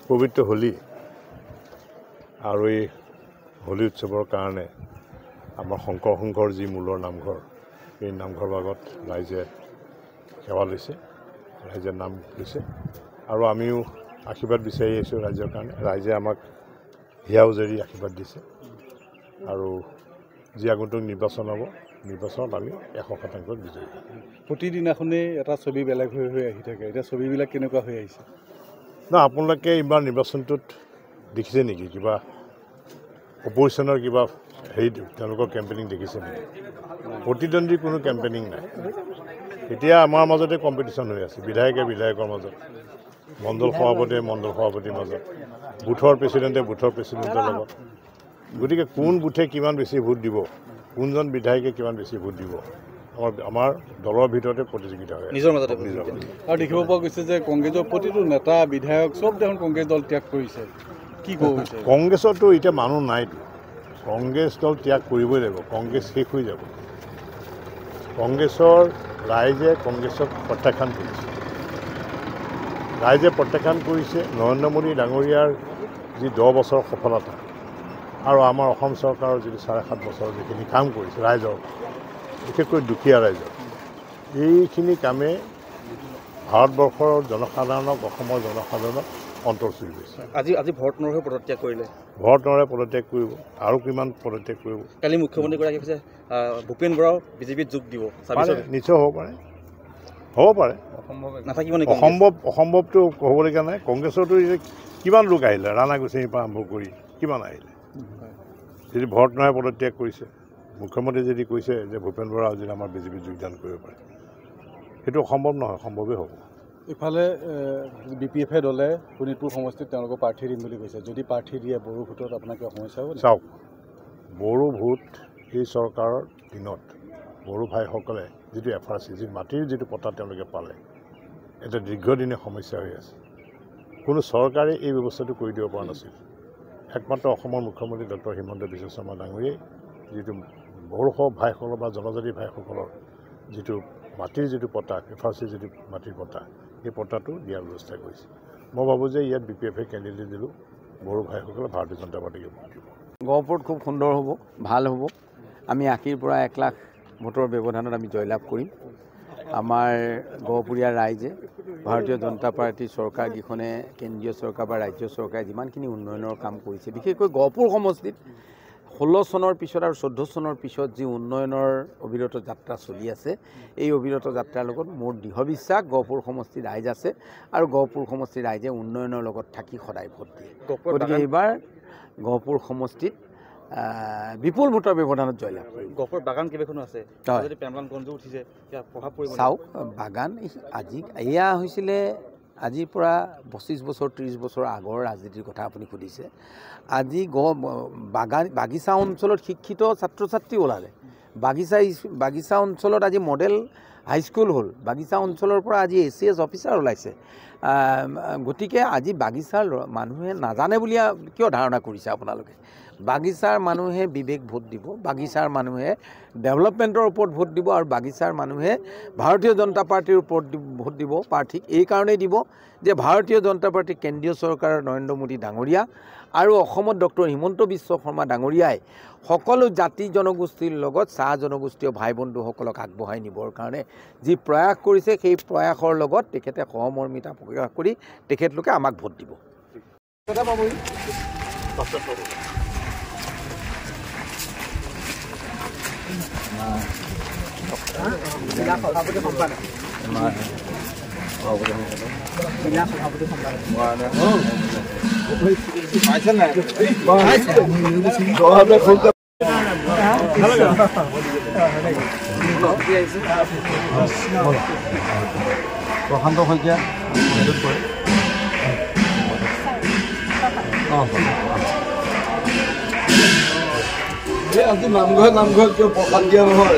পবিত্ৰ হোলী আৰু এই হোলী উৎসৱৰ কাৰণে আমাৰ শংকৰ সংঘৰ যি মূলৰ নামঘৰ এই নামঘৰ ভাগত ৰাইজে সেৱা লৈছে, ৰাইজে নাম লৈছে আৰু আমিও আশীৰ্বাদ বিচাৰি আহিছোঁ ৰাইজৰ কাৰণে। ৰাইজে আমাক হিয়া উজাৰি আশীৰ্বাদ দিছে আৰু যি আগন্তুক নিৰ্বাচন হ'ব, নিৰ্বাচনত আমি 100% বিজয়ী। প্ৰতিদিনাখনেই এটা ছবি বেলেগ হৈ আহি থাকে, এতিয়া ছবিবিলাক কেনেকুৱা হৈ আহিছে? না, আপোনালোকে এইবাৰ নিৰ্বাচনটোত দেখিছে নেকি কিবা অপজিশ্যনৰ কিবা হেৰি তেওঁলোকৰ কেম্পেইনিং দেখিছে নেকি? প্ৰতিদ্বন্দ্বী কোনো কেম্পেইনিং নাই। এতিয়া আমাৰ মাজতে কম্পিটিশ্যন হৈ আছে, বিধায়কৰ মাজত, মণ্ডল সভাপতিৰ মাজত, বুথৰ প্ৰেচিডেণ্টৰ লগত। গতিকে কোন বুথে কিমান বেছি ভোট দিব, কোনজন বিধায়কে কিমান বেছি ভোট দিব, আমাৰ দলৰ ভিতৰতে প্ৰতিযোগিতা হয় নিজৰ মাজতে। আৰু দেখিব পোৱা গৈছে যে কংগ্ৰেছৰ প্ৰতিটো নেতা বিধায়ক চব দেখোন কংগ্ৰেছ দল ত্যাগ কৰিছে, কি ক'ব গৈছে? কংগ্ৰেছতো এতিয়া মানুহ নাইতো, কংগ্ৰেছ দল ত্যাগ কৰিবই লাগিব, কংগ্ৰেছ শেষ হৈ যাব। ৰাইজে কংগ্ৰেছক প্ৰত্যাখ্যান কৰিছে, নৰেন্দ্ৰ মোদী ডাঙৰীয়াৰ যি 10 বছৰৰ সফলতা আৰু আমাৰ অসম চৰকাৰৰ যিটো 7.5 বছৰ যিখিনি কাম কৰিছে ৰাইজৰ, বিশেষকৈ দুখীয়া ৰাইজৰ, এইখিনি কামে ভাৰতবৰ্ষৰ জনসাধাৰণক, অসমৰ জনসাধাৰণক অন্তৰ চুই গৈছে। আজি ভৰত নৰহে পদত্যাগ কৰিলে, ভৰত নৰহে পদত্যাগ কৰিব, আৰু কিমান পদত্যাগ কৰিব। কালি মুখ্যমন্ত্ৰীগৰাকীয়ে কৈছে ভূপেন বৰাও বিজেপিত যোগ দিব। নিশ্চয় হ'ব পাৰে, নাথাকিব নেকি? অসম্ভৱটো হ'বলগীয়া নাই। কংগ্ৰেছৰতো কিমান লোক আহিলে, ৰাণা গোস্বামীৰ পৰা আৰম্ভ কৰি কিমান আহিলে। যদি ভৰত নৰহে পদত্যাগ কৰিছে, মুখ্যমন্ত্ৰী যদি কৈছে যে ভূপেন বৰা যদি আমাৰ বিজেপিত যোগদান কৰিব পাৰে, সেইটো অসম্ভৱ নহয়, সম্ভৱেই হ'ব। ইফালে BPF দলে শোণিতপুৰ সমষ্টিত তেওঁলোকৰ প্ৰাৰ্থী দিম বুলি কৈছে, যদি প্ৰাৰ্থী দিয়ে বড়ো ভোটত আপোনাক কিয় সমস্যা হ'ব? চাওক, বড়ো ভোট এই চৰকাৰৰ দিনত বড়ো ভাইসকলে যিটো FRC, যি মাটিৰ যিটো পট্টা তেওঁলোকে পালে, এটা দীৰ্ঘদিনীয়া সমস্যা হৈ আছে। কোনো চৰকাৰে এই ব্যৱস্থাটো কৰি দিব পৰা নাছিল। একমাত্ৰ অসমৰ মুখ্যমন্ত্ৰী ডক্টৰ হিমন্ত বিশ্ব শৰ্মা ডাঙৰীয়াই যিটো বড়ো ভাইসকলৰ বা জনজাতি ভাইসকলৰ যিটো মাটিৰ যিটো পট্টা, FRC যিটো মাটিৰ পট্টা, এই পট্টাটো দিয়াৰ ব্যৱস্থা কৰিছে। মই ভাবোঁ যে ইয়াত BPF কেণ্ডিডেট দিলোঁ, বড়ো ভাইসকলে ভাৰতীয় জনতা পাৰ্টিকে ভোট দিব। গহপুৰত খুব সুন্দৰ হ'ব, ভাল হ'ব। আমি 80ৰ পৰা 1 লাখ ভোটৰ ব্যৱধানত আমি জয়লাভ কৰিম। আমাৰ গহপুৰীয়া ৰাইজে ভাৰতীয় জনতা পাৰ্টীৰ চৰকাৰকেইখনে, কেন্দ্ৰীয় চৰকাৰ বা ৰাজ্য চৰকাৰে যিমানখিনি উন্নয়নৰ কাম কৰিছে, বিশেষকৈ গহপুৰ সমষ্টিত 16 চনৰ পিছত আৰু 14 চনৰ পিছত যি উন্নয়নৰ অবিৰত যাত্ৰা চলি আছে, এই অবিৰত যাত্ৰাৰ লগত মোৰ দৃঢ় বিশ্বাস গহপুৰ সমষ্টিৰ ৰাইজ আছে আৰু গহপুৰ সমষ্টিৰ ৰাইজে উন্নয়নৰ লগত থাকি সদায় ভোট দিয়ে। গতিকে এইবাৰ গহপুৰ সমষ্টিত বিপুল ভোটৰ ব্যৱধানত জয়লাভ কৰিম। গহপুৰ বাগান কেইবাখনো আছে, উঠিছে, চাওক, বাগান এয়া হৈছিলে আজিৰ পৰা 25 বছৰ 30 বছৰ আগৰ ৰাজনীতিৰ কথা আপুনি সুধিছে। আজি বাগিচা অঞ্চলত শিক্ষিত ছাত্ৰ ছাত্ৰী ওলালে, বাগিচা অঞ্চলত আজি মডেল হাইস্কুল হ'ল, বাগিচা অঞ্চলৰ পৰা আজি ACS অফিচাৰ ওলাইছে। গতিকে আজি বাগিচাৰ মানুহে নাজানে বুলি কিয় ধাৰণা কৰিছে আপোনালোকে? বাগিচাৰ মানুহে বিবেক ভোট দিব, বাগিচাৰ মানুহে ডেভেলপমেণ্টৰ ওপৰত ভোট দিব আৰু বাগিচাৰ মানুহে ভাৰতীয় জনতা পাৰ্টীৰ ওপৰত ভোট দিব। প্ৰাৰ্থীক এই কাৰণেই দিব যে ভাৰতীয় জনতা পাৰ্টী কেন্দ্ৰীয় চৰকাৰৰ নৰেন্দ্ৰ মোদী ডাঙৰীয়া আৰু অসমত ডক্টৰ হিমন্ত বিশ্ব শৰ্মা ডাঙৰীয়াই সকলো জাতি জনগোষ্ঠীৰ লগত চাহ জনগোষ্ঠীয় ভাই বন্ধুসকলক আগবঢ়াই নিবৰ কাৰণে যি প্ৰয়াস কৰিছে, সেই প্ৰয়াসৰ লগত তেখেতে সহমৰ্মিতা প্ৰকাশ কৰি তেখেতলোকে আমাক ভোট দিব। প্ৰশান্ত শইকীয়া আজি নামঘৰ কিয় প্ৰসাদ দিয়া নহয়?